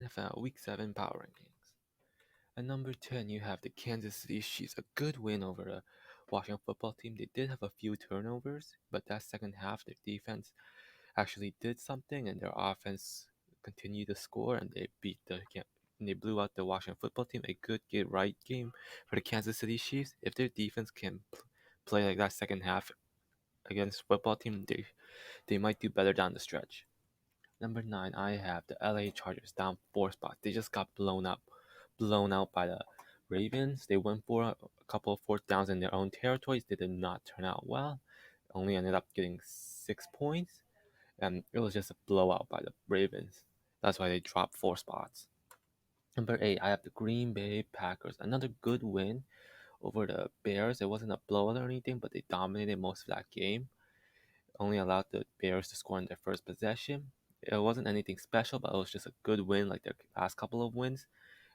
NFL Week 7 Power Rankings. At number 10, you have the Kansas City Chiefs, a good win over the Washington football team. They did have a few turnovers, but that second half, their defense actually did something, and their offense continued to score, and they blew out the Washington football team. A good get right game for the Kansas City Chiefs. If their defense can play like that second half against football team, they might do better down the stretch. Number 9, I have the LA Chargers down 4 spots. They just got blown out by the Ravens. They went for a couple of fourth downs in their own territories. They did not turn out well. Only ended up getting 6 points, and it was just a blowout by the Ravens. That's why they dropped 4 spots. Number 8, I have the Green Bay Packers. Another good win over the Bears. It wasn't a blowout or anything, but they dominated most of that game. Only allowed the Bears to score in their first possession. It wasn't anything special, but it was just a good win, like their last couple of wins,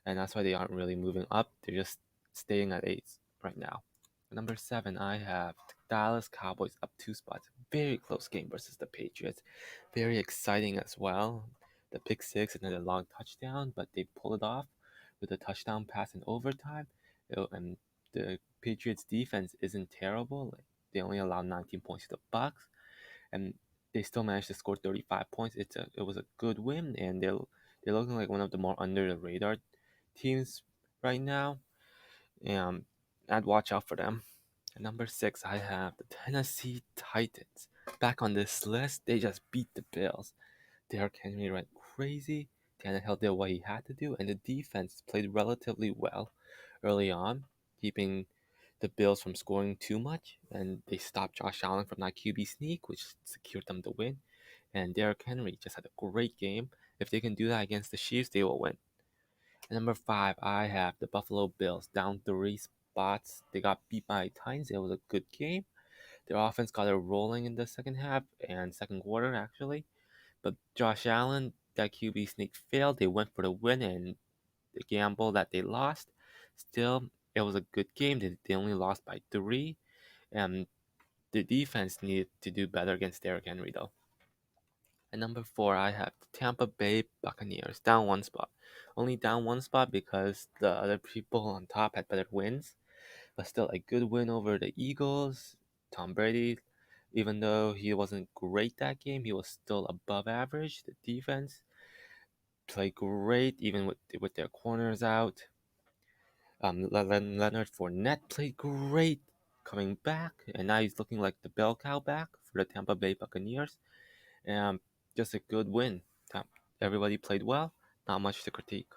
and that's why they aren't really moving up. They're just staying at 8 right now. Number 7, I have the Dallas Cowboys up 2 spots. Very close game versus the Patriots. Very exciting as well. The pick six and then the long touchdown, but they pulled it off with a touchdown pass in overtime. And the Patriots defense isn't terrible. Like, they only allowed 19 points to the Bucks, and they still managed to score 35 points. It was a good win, and they're looking like one of the more under the radar teams right now. I'd watch out for them. At number 6, I have the Tennessee Titans. Back on this list, they just beat the Bills. Derrick Henry went crazy. Tannehill did what he had to do, and the defense played relatively well early on, keeping the Bills from scoring too much, and they stopped Josh Allen from that QB sneak, which secured them the win. And Derrick Henry just had a great game. If they can do that against the Chiefs, they will win. At number 5, I have the Buffalo Bills down 3 spots. They got beat by Titans. It was a good game. Their offense got it rolling in the second half and second quarter, actually. But Josh Allen, that QB sneak failed. They went for the win, and the gamble that they lost. Still, it was a good game. They only lost by 3, and the defense needed to do better against Derrick Henry, though. At number 4, I have the Tampa Bay Buccaneers down 1 spot. Only down 1 spot because the other people on top had better wins, but still a good win over the Eagles. Tom Brady, even though he wasn't great that game, he was still above average. The defense played great, even with their corners out. Leonard Fournette played great coming back, and now he's looking like the bell cow back for the Tampa Bay Buccaneers. And just a good win. Everybody played well, not much to critique.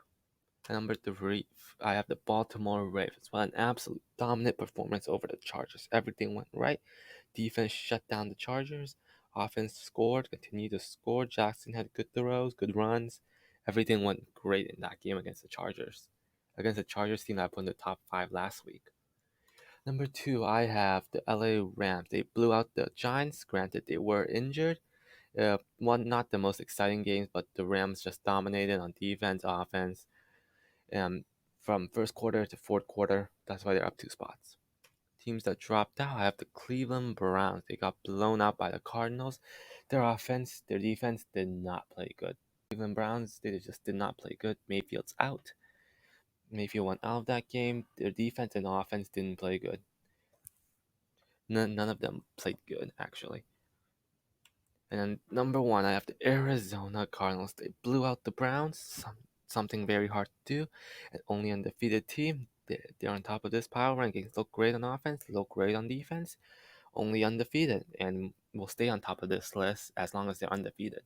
At number 3, I have the Baltimore Ravens. What an absolute dominant performance over the Chargers. Everything went right. Defense shut down the Chargers. Offense scored, continued to score. Jackson had good throws, good runs. Everything went great in that game against the Chargers. Against the Chargers team that I put in the top 5 last week. Number 2, I have the LA Rams. They blew out the Giants. Granted, they were injured. One not the most exciting games, but the Rams just dominated on defense, offense, and from first quarter to fourth quarter. That's why they're up 2 spots. Teams that dropped out, I have the Cleveland Browns. They got blown out by the Cardinals. Their defense did not play good. Cleveland Browns, they just did not play good. Mayfield's out. Mayfield went out of that game. Their defense and offense didn't play good. None of them played good, actually. And then number 1, I have the Arizona Cardinals. They blew out the Browns, something very hard to do. An only undefeated team. They're on top of this power rankings. Look great on offense, look great on defense. Only undefeated, and will stay on top of this list as long as they're undefeated.